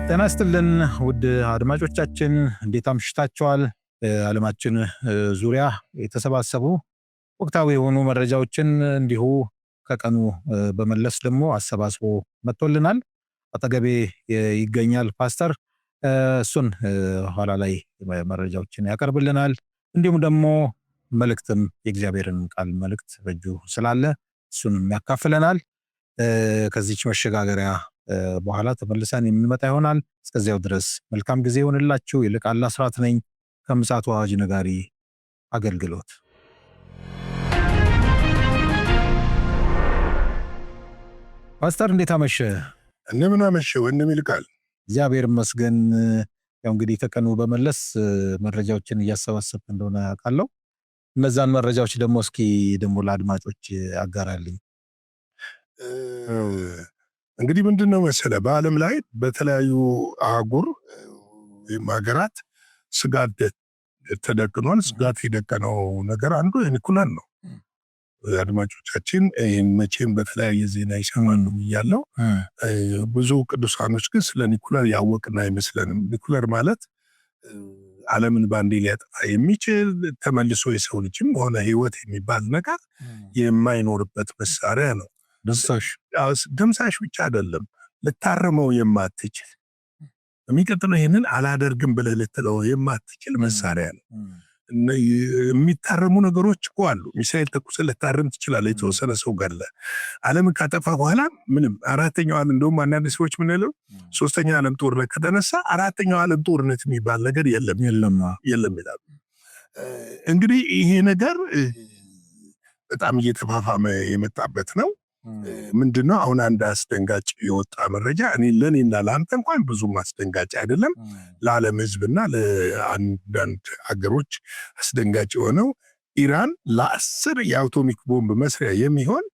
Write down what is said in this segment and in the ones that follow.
ጤና ይስጥልን ውድ አድማጮቻችን እንዴት አምሽታችኋል? ዓለማችን ዙሪያ የተሰባሰቡ ወቅታዊ የሆኑ መረጃዎችን እንዲሁ ከቀኑ በመለስ ደግሞ አሰባስቦ መጥቶልናል። አጠገቤ ይገኛል ፓስተር። እሱን ኋላ ላይ መረጃዎችን ያቀርብልናል። እንዲሁም ደግሞ መልእክትም የእግዚአብሔርን ቃል መልእክት በእጁ ስላለ እሱንም ያካፍለናል። ከዚች መሸጋገሪያ በኋላ ተመልሰን የምንመጣ ይሆናል። እስከዚያው ድረስ መልካም ጊዜ ይሁንላችሁ። ይልቃል አስራት ነኝ ከምፅዓቱ አዋጅ ነጋሪ አገልግሎት። ፓስተር እንዴት አመሸ? እንደምን አመሸ ወንድም ይልቃል? እግዚአብሔር ይመስገን። ያው እንግዲህ ከቀኑ በመለስ መረጃዎችን እያሰባሰብክ እንደሆነ አውቃለሁ። እነዛን መረጃዎች ደግሞ እስኪ ደግሞ ለአድማጮች አጋራልኝ። እንግዲህ ምንድነው መሰለህ በዓለም ላይ በተለያዩ አህጉር ወይም ሀገራት ስጋት ተደቅኗል። ስጋት የደቀነው ነገር አንዱ የኒኩለር ነው። አድማጮቻችን መቼም በተለያየ ዜና ይሰማሉ እያለው ብዙ ቅዱሳኖች ግን ስለ ኒኩለር ያወቅን አይመስለንም። ኒኩለር ማለት ዓለምን ባንዴ ሊያጠፋ የሚችል ተመልሶ የሰው ልጅም ሆነ ህይወት የሚባል ነገር የማይኖርበት መሳሪያ ነው። ደምሳሽ ብቻ አይደለም፣ ልታረመው የማትችል የሚቀጥለው ይሄንን አላደርግም ብለህ ልትለው የማትችል መሳሪያ ነው። የሚታረሙ ነገሮች እኮ አሉ። ሚሳኤል ተኩሰህ ልታረም ትችላለህ። የተወሰነ ሰው ገለ ዓለምን ካጠፋ በኋላ ምንም አራተኛው ዓለም እንደውም አንዳንድ ሰዎች ምን ይላሉ? ሶስተኛው ዓለም ጦርነት ከተነሳ አራተኛው ዓለም ጦርነት የሚባል ነገር የለም ይላሉ። እንግዲህ ይሄ ነገር በጣም እየተፋፋመ የመጣበት ነው። ምንድነው አሁን አንድ አስደንጋጭ የወጣ መረጃ ለእኔና ለአንተ እንኳን ብዙም አስደንጋጭ አይደለም፣ ለዓለም ህዝብና ለአንዳንድ ሀገሮች አስደንጋጭ የሆነው ኢራን ለ10 የአቶሚክ ቦምብ መስሪያ የሚሆን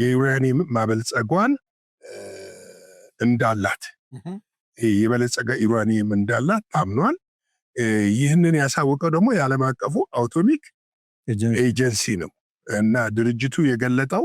የዩራኒየም ማበልጸጓን እንዳላት የበለጸገ ዩራኒየም እንዳላት ታምኗል። ይህንን ያሳወቀው ደግሞ የዓለም አቀፉ አቶሚክ ኤጀንሲ ነው እና ድርጅቱ የገለጠው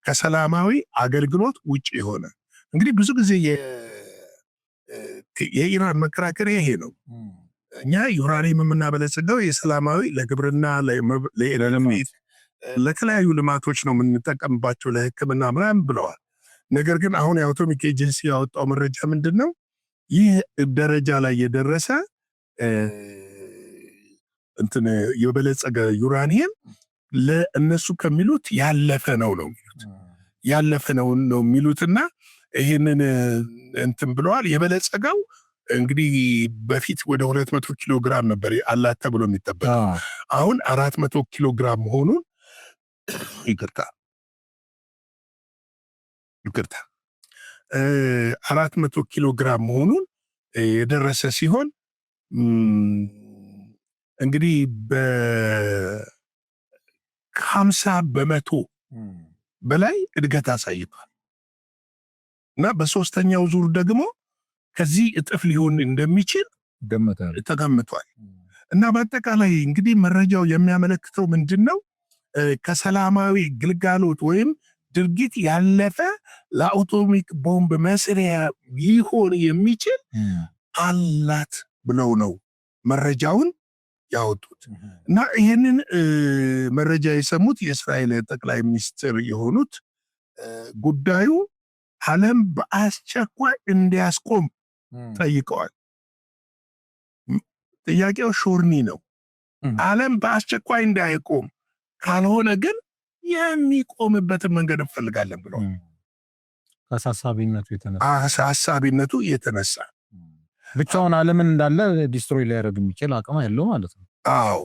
ከሰላማዊ አገልግሎት ውጭ የሆነ እንግዲህ ብዙ ጊዜ የኢራን መከራከሪያ ይሄ ነው። እኛ ዩራኒየም የምናበለጽገው የሰላማዊ ለግብርና ለኤሌክትሪክ ለተለያዩ ልማቶች ነው የምንጠቀምባቸው ለሕክምና ምናምን ብለዋል። ነገር ግን አሁን የአቶሚክ ኤጀንሲ ያወጣው መረጃ ምንድነው? ይህ ደረጃ ላይ የደረሰ እንትን የበለጸገ ዩራኒየም ለእነሱ ከሚሉት ያለፈ ነው የሚሉትና ይህንን እንትን ብለዋል። የበለጸገው እንግዲህ በፊት ወደ 200 ኪሎ ግራም ነበር አላት ተብሎ የሚጠበቀው አሁን 400 ኪሎ ግራም መሆኑን ይቅርታ 400 ኪሎ ግራም መሆኑን የደረሰ ሲሆን እንግዲህ በ50% በላይ እድገት አሳይቷል እና በሶስተኛው ዙር ደግሞ ከዚህ እጥፍ ሊሆን እንደሚችል ተገምቷል። እና በአጠቃላይ እንግዲህ መረጃው የሚያመለክተው ምንድነው? ከሰላማዊ ግልጋሎት ወይም ድርጊት ያለፈ ለአቶሚክ ቦምብ መስሪያ ሊሆን የሚችል አላት ብለው ነው መረጃውን ያወጡት። እና ይህንን መረጃ የሰሙት የእስራኤል ጠቅላይ ሚኒስትር የሆኑት ጉዳዩ ዓለም በአስቸኳይ እንዲያስቆም ጠይቀዋል። ጥያቄው ሾርኒ ነው። ዓለም በአስቸኳይ እንዳይቆም ካልሆነ ግን የሚቆምበትን መንገድ እንፈልጋለን ብለዋል። አሳሳቢነቱ የተነሳ ብቻውን ዓለምን እንዳለ ዲስትሮይ ሊያደርግ የሚችል አቅም ያለው ማለት ነው። አዎ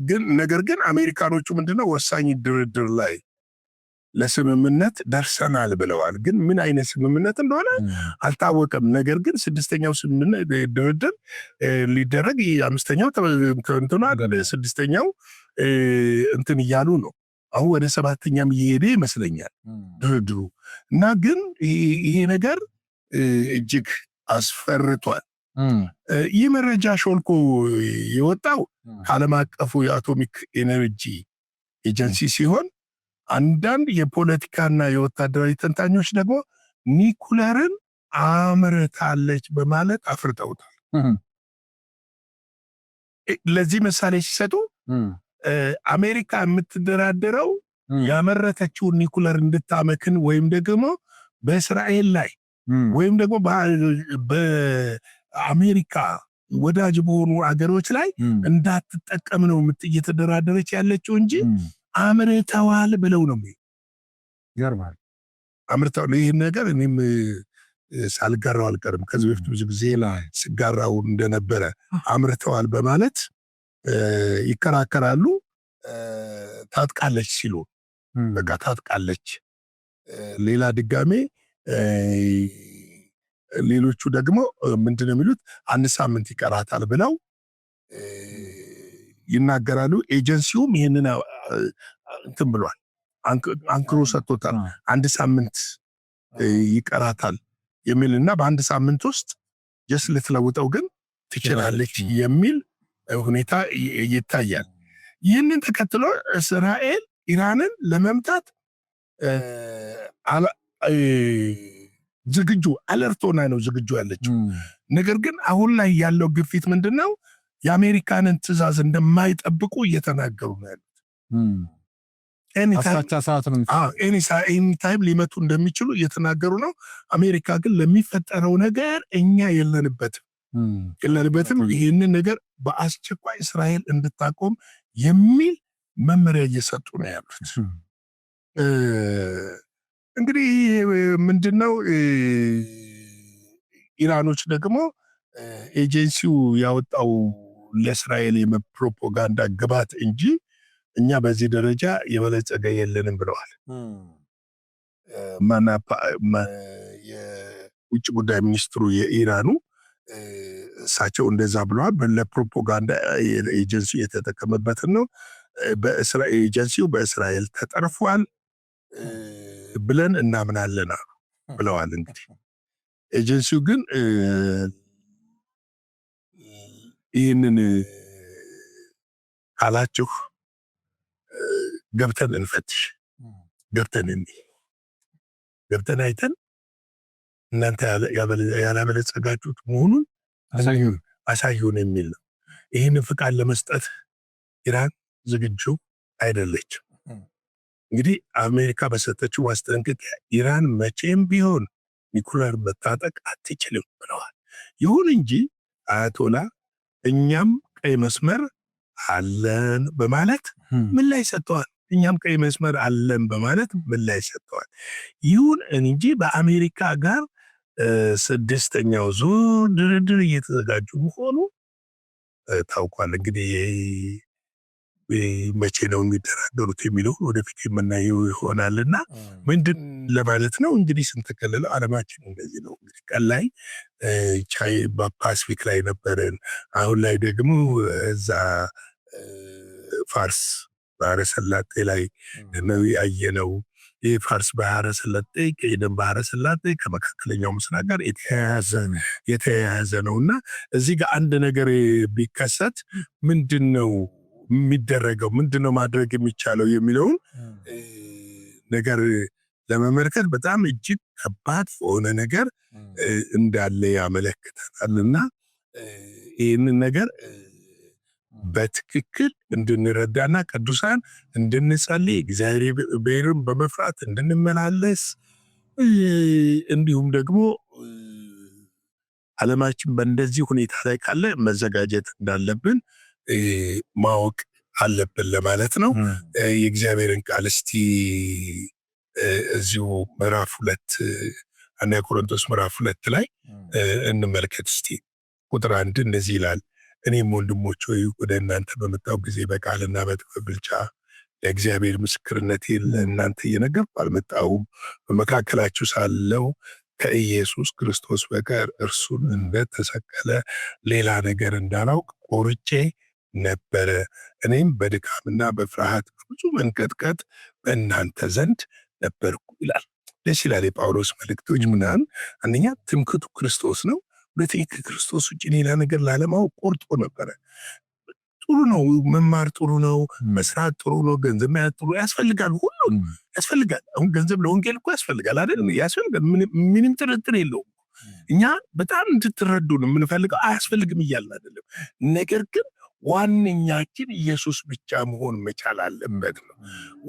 ግን ነገር ግን አሜሪካኖቹ ምንድነው ወሳኝ ድርድር ላይ ለስምምነት ደርሰናል ብለዋል። ግን ምን አይነት ስምምነት እንደሆነ አልታወቀም። ነገር ግን 6ኛው ስምምነት ድርድር ሊደረግ 5ኛው ከእንትና 6ኛው እንትን እያሉ ነው። አሁን ወደ 7ኛም እየሄደ ይመስለኛል ድርድሩ እና ግን ይሄ ነገር እጅግ አስፈርቷል። ይህ መረጃ ሾልኮ የወጣው ከዓለም አቀፉ የአቶሚክ ኤነርጂ ኤጀንሲ ሲሆን አንዳንድ የፖለቲካና የወታደራዊ ተንታኞች ደግሞ ኒኩለርን አምርታለች በማለት አፍርጠውታል። ለዚህ ምሳሌ ሲሰጡ አሜሪካ የምትደራደረው ያመረተችውን ኒኩለር እንድታመክን ወይም ደግሞ በእስራኤል ላይ ወይም ደግሞ በአሜሪካ ወዳጅ በሆኑ አገሮች ላይ እንዳትጠቀም ነው እየተደራደረች ያለችው እንጂ አምርተዋል ብለው ነው። ይገርማል። አምርተዋል። ይህን ነገር እኔም ሳልጋራው አልቀርም። ከዚህ በፊት ብዙ ጊዜ ስጋራው እንደነበረ አምርተዋል በማለት ይከራከራሉ። ታጥቃለች ሲሉ በቃ ታጥቃለች። ሌላ ድጋሜ ሌሎቹ ደግሞ ምንድነው የሚሉት 1 ሳምንት ይቀራታል ብለው ይናገራሉ። ኤጀንሲውም ይህንን እንትን ብሏል፣ አንክሮ ሰጥቶታል። 1 ሳምንት ይቀራታል የሚልና በ1 ሳምንት ውስጥ ጀስ ልትለውጠው ግን ትችላለች የሚል ሁኔታ ይታያል። ይህንን ተከትሎ እስራኤል ኢራንን ለመምታት ዝግጁ አለርት ሆና ነው ዝግጁ ያለችው። ነገር ግን አሁን ላይ ያለው ግፊት ምንድነው? የአሜሪካንን ትዕዛዝ እንደማይጠብቁ እየተናገሩ ነው ያሉት። ኤኒታይም ሊመቱ እንደሚችሉ እየተናገሩ ነው። አሜሪካ ግን ለሚፈጠረው ነገር እኛ የለንበትም፣ ይህንን ነገር በአስቸኳይ እስራኤል እንድታቆም የሚል መመሪያ እየሰጡ ነው ያሉት። እንግዲህ ምንድነው ኢራኖች ደግሞ ኤጀንሲው ያወጣው ለእስራኤል የፕሮፓጋንዳ ግባት እንጂ እኛ በዚህ ደረጃ የበለጸገ የለንም ብለዋል። የውጭ ጉዳይ ሚኒስትሩ የኢራኑ እሳቸው እንደዛ ብለዋል። ለፕሮፓጋንዳ ኤጀንሲ የተጠቀመበትን ነው። ኤጀንሲው በእስራኤል ተጠርፏል ብለን እናምናለን ብለዋል። እንግዲህ ኤጀንሲው ግን ይህንን ካላችሁ ገብተን እንፈትሽ፣ ገብተን አይተን እናንተ ያላበለጸጋችሁት መሆኑን አሳዩን የሚል ነው። ይህንን ፍቃድ ለመስጠት ኢራን ዝግጁ አይደለችም። እንግዲህ አሜሪካ በሰጠችው ማስጠንቀቂያ ኢራን መቼም ቢሆን ኒኩለር መታጠቅ አትችልም ብለዋል። ይሁን እንጂ አያቶላ እኛም ቀይ መስመር አለን በማለት ምላሽ ሰጥተዋል። እኛም ቀይ መስመር አለን በማለት ምላሽ ሰጥተዋል። ይሁን እንጂ በአሜሪካ ጋር 6ኛው ዙር ድርድር እየተዘጋጁ መሆኑ ታውቋል። እንግዲህ መቼ ነው የሚደራደሩት የሚለውን ወደፊት የምናየው ይሆናልና ምንድን ለማለት ነው እንግዲህ ስንተከለለው ዓለማችን እንደዚህ ነው። እንግዲህ ቀን ላይ በፓስፊክ ላይ ነበረን። አሁን ላይ ደግሞ እዛ ፋርስ ባህረ ሰላጤ ላይ ነው ያየነው። ይህ ፋርስ ባህረ ሰላጤ ከኤደን ባህረ ሰላጤ ከመካከለኛው ምስራቅ ጋር የተያያዘ ነውና እዚህ ጋር አንድ ነገር ቢከሰት ምንድነው የሚደረገው፣ ምንድነው ማድረግ የሚቻለው የሚለውን ነገር ለመመልከት በጣም እጅግ ከባድ የሆነ ነገር እንዳለ ያመለክተናልና ይህንን ነገር በትክክል እንድንረዳና ቅዱሳን እንድንጸልይ እግዚአብሔርን በመፍራት እንድንመላለስ እንዲሁም ደግሞ ዓለማችን በእንደዚህ ሁኔታ ላይ ካለ መዘጋጀት እንዳለብን ማወቅ አለብን ለማለት ነው። የእግዚአብሔርን ቃል እስቲ እዚሁ ምዕራፍ 2 አንደኛ ቆሮንቶስ ምዕራፍ 2 ላይ እንመልከት እስቲ። ቁጥር 1 እንደዚህ ይላል፣ እኔም ወንድሞች ሆይ ወደ እናንተ በመጣሁ ጊዜ በቃልና በጥበብ ብልጫ ለእግዚአብሔር ምስክርነቴ ለእናንተ እየነገርኩ አልመጣሁም። በመካከላችሁ ሳለሁ ከኢየሱስ ክርስቶስ በቀር እርሱን እንደተሰቀለ ሌላ ነገር እንዳላውቅ ቆርጬ ነበረ። እኔም በድካምና በፍርሃት ብዙ መንቀጥቀጥ በእናንተ ዘንድ ነበርኩ ይላል። ደስ ይላል። የጳውሎስ መልእክቶች ምናምን አንደኛ ትምክህቱ ክርስቶስ ነው። ሁለተኛ ከክርስቶስ ውጭ ሌላ ነገር ላለማወቅ ቆርጦ ነበረ። ጥሩ ነው መማር፣ ጥሩ ነው መስራት፣ ጥሩ ነው ገንዘብ መያዝ፣ ጥሩ ያስፈልጋል፣ ሁሉ ያስፈልጋል። አሁን ገንዘብ ለወንጌል እኮ ያስፈልጋል አይደል? ያስፈልጋል፣ ምንም ጥርጥር የለውም። እኛ በጣም እንድትረዱን የምንፈልገው አያስፈልግም እያልን አይደለም። ነገር ግን ዋነኛችን ኢየሱስ ብቻ መሆን መቻል አለበት ነው።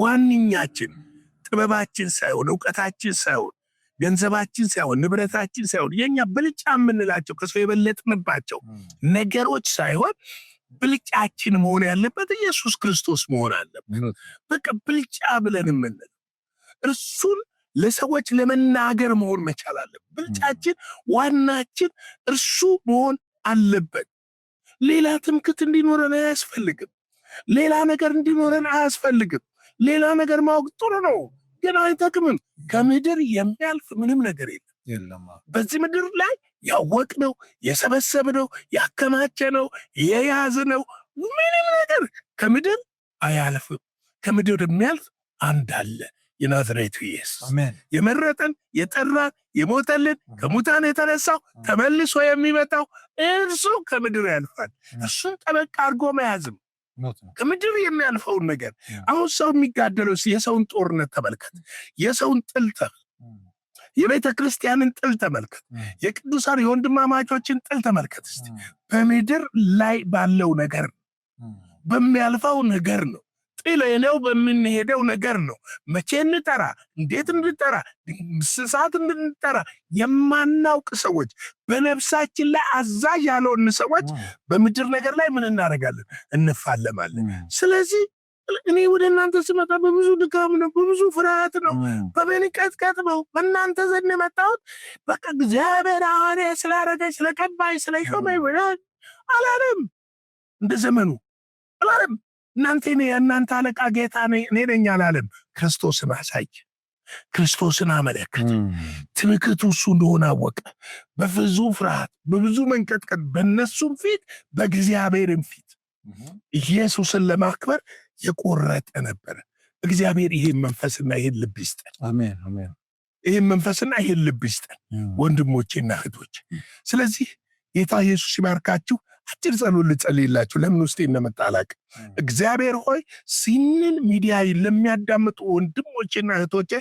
ዋነኛችን ጥበባችን ሳይሆን፣ እውቀታችን ሳይሆን፣ ገንዘባችን ሳይሆን፣ ንብረታችን ሳይሆን፣ የኛ ብልጫ የምንላቸው ከሰው የበለጥንባቸው ነገሮች ሳይሆን ብልጫችን መሆን ያለበት ኢየሱስ ክርስቶስ መሆን አለበት። በቃ ብልጫ ብለን የምንለው እርሱን ለሰዎች ለመናገር መሆን መቻል አለበት። ብልጫችን ዋናችን እርሱ መሆን አለበት። ሌላ ትምክት እንዲኖረን አያስፈልግም። ሌላ ነገር እንዲኖረን አያስፈልግም። ሌላ ነገር ማወቅ ጥሩ ነው፣ ግን አይጠቅምም። ከምድር የሚያልፍ ምንም ነገር የለም። በዚህ ምድር ላይ ያወቅነው፣ የሰበሰብነው፣ ያከማቸነው፣ የያዝነው ምንም ነገር ከምድር አያልፍም። ከምድር የሚያልፍ አንድ አለ፣ የናዝሬቱ ኢየሱስ። የመረጠን፣ የጠራን፣ የሞተልን፣ ከሙታን የተነሳው፣ ተመልሶ የሚመጣው እርሱ ከምድር ያልፋል። እሱን ጠበቅ አድርጎ መያዝም ከምድር የሚያልፈውን ነገር። አሁን ሰው የሚጋደለው የሰውን ጦርነት ተመልከት፣ የሰውን ጥል የቤተ ክርስቲያንን ጥል ተመልከት፣ የቅዱሳን የወንድማማቾችን ጥል ተመልከት። እስቲ በምድር ላይ ባለው ነገር በሚያልፈው ነገር ነው። ጥል ነው በምንሄደው ነገር ነው። መቼ እንጠራ፣ እንዴት እንጠራ፣ እንስሳት እንጠራ የማናውቅ ሰዎች፣ በነፍሳችን ላይ አዛዥ ያልሆን ሰዎች በምድር ነገር ላይ ምን እናደርጋለን? እንፋለማለን። ስለዚህ እኔ ወደ እናንተ ስመጣ በብዙ ድካም ነው፣ በብዙ ፍርሃት ነው፣ በመንቀጥቀጥ ነው በእናንተ ዘንድ የመጣሁት። በቃ እግዚአብሔር አሁን ስላረገኝ፣ ስለቀባኝ፣ ስለሾመኝ አላለም። እንደ ዘመኑ አላለም። እናንተ አለቃ ጌታ እኔ ነኝ አላለም። ክርስቶስን አሳየ፣ ክርስቶስን አመለከተ። ትምክህቱ እሱ እንደሆነ አወቀ። በብዙ ፍርሃት፣ በብዙ መንቀጥቀጥ በእነሱም ፊት በእግዚአብሔርም ፊት ኢየሱስን ለማክበር የቆረጠ ነበረ። እግዚአብሔር ይሄን መንፈስና ይሄን ልብ ይስጠን። አሜን አሜን። ይሄን መንፈስና ይሄን ልብ ይስጠን ወንድሞቼና እህቶቼ። ስለዚህ ጌታ ኢየሱስ ይባርካችሁ። አጭር ጸሎት ልጸልይላችሁ። ለምን ውስጤ እንደመጣ አላውቅም። እግዚአብሔር ሆይ ሲንን ሚዲያ ለሚያዳምጡ ወንድሞቼና እህቶቼ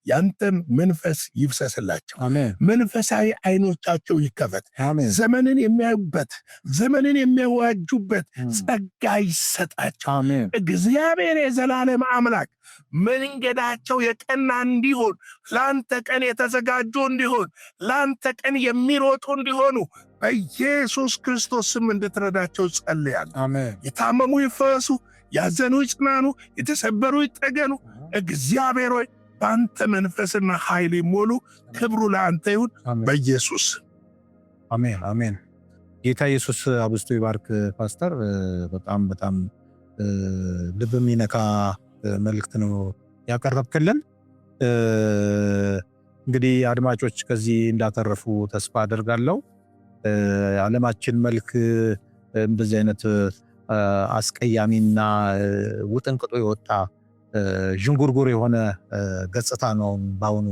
ያንተን መንፈስ ይፍሰስላቸው። መንፈሳዊ አይኖቻቸው ይከፈት። ዘመንን የሚያዩበት፣ ዘመንን የሚያዋጁበት ጸጋ ይሰጣቸው። እግዚአብሔር የዘላለም አምላክ መንገዳቸው የቀና እንዲሆን፣ ለአንተ ቀን የተዘጋጁ እንዲሆን፣ ለአንተ ቀን የሚሮጡ እንዲሆኑ በኢየሱስ ክርስቶስ ስም እንድትረዳቸው ጸልያለሁ። የታመሙ ይፈወሱ፣ ያዘኑ ይጽናኑ፣ የተሰበሩ ይጠገኑ። እግዚአብሔር ሆይ በአንተ መንፈስና ኃይል ይሞሉ። ክብሩ ለአንተ ይሁን በኢየሱስ አሜን አሜን። ጌታ ኢየሱስ አብዝቶ ይባርክ ፓስተር። በጣም በጣም ልብ የሚነካ መልእክት ነው ያቀረብክልን። እንግዲህ አድማጮች ከዚህ እንዳተረፉ ተስፋ አደርጋለሁ። ዓለማችን መልክ እንደዚህ አይነት አስቀያሚና ውጥንቅጦ የወጣ ዥንጉርጉር የሆነ ገጽታ ነው በአሁኑ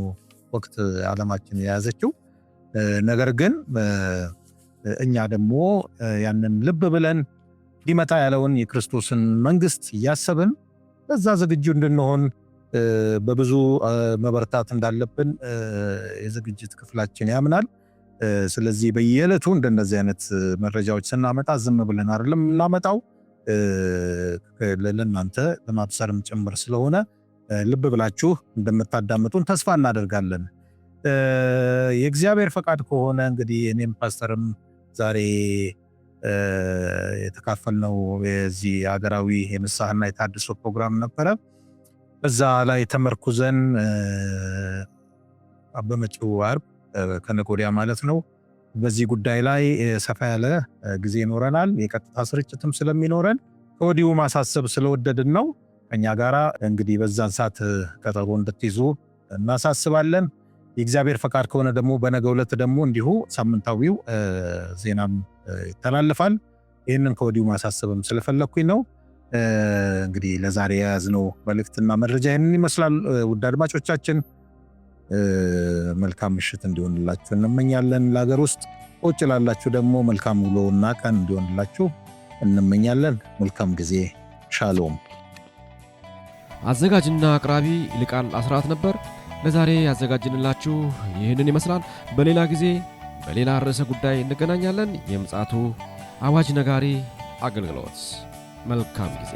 ወቅት ዓለማችን የያዘችው። ነገር ግን እኛ ደግሞ ያንን ልብ ብለን ሊመጣ ያለውን የክርስቶስን መንግስት እያሰብን በዛ ዝግጁ እንድንሆን በብዙ መበርታት እንዳለብን የዝግጅት ክፍላችን ያምናል። ስለዚህ በየዕለቱ እንደነዚህ አይነት መረጃዎች ስናመጣ ዝም ብለን አይደለም እናመጣው፣ ለእናንተ ለማብሰርም ጭምር ስለሆነ ልብ ብላችሁ እንደምታዳምጡን ተስፋ እናደርጋለን። የእግዚአብሔር ፈቃድ ከሆነ እንግዲህ እኔም ፓስተርም ዛሬ የተካፈልነው የዚህ ሀገራዊ የንስሐና የታድሶ ፕሮግራም ነበረ። በዛ ላይ ተመርኩዘን በመጪው ዓርብ ከነገ ወዲያ ማለት ነው በዚህ ጉዳይ ላይ ሰፋ ያለ ጊዜ ይኖረናል። የቀጥታ ስርጭትም ስለሚኖረን ከወዲሁ ማሳሰብ ስለወደድን ነው። ከኛ ጋራ እንግዲህ በዛን ሰዓት ቀጠሮ እንድትይዙ እናሳስባለን። የእግዚአብሔር ፈቃድ ከሆነ ደግሞ በነገው ዕለት ደግሞ እንዲሁ ሳምንታዊው ዜናም ይተላለፋል። ይህንን ከወዲሁ ማሳሰብም ስለፈለኩኝ ነው። እንግዲህ ለዛሬ የያዝነው መልእክትና መረጃ ይህንን ይመስላል። ውድ አድማጮቻችን መልካም ምሽት እንዲሆንላችሁ እንመኛለን። ለሀገር ውስጥ ውጭ ላላችሁ ደግሞ መልካም ውሎና ቀን እንዲሆንላችሁ እንመኛለን። መልካም ጊዜ። ሻሎም። አዘጋጅና አቅራቢ ይልቃል አስራት ነበር። ለዛሬ ያዘጋጅንላችሁ ይህንን ይመስላል። በሌላ ጊዜ በሌላ ርዕሰ ጉዳይ እንገናኛለን። የምፅዓቱ አዋጅ ነጋሪ አገልግሎት መልካም ጊዜ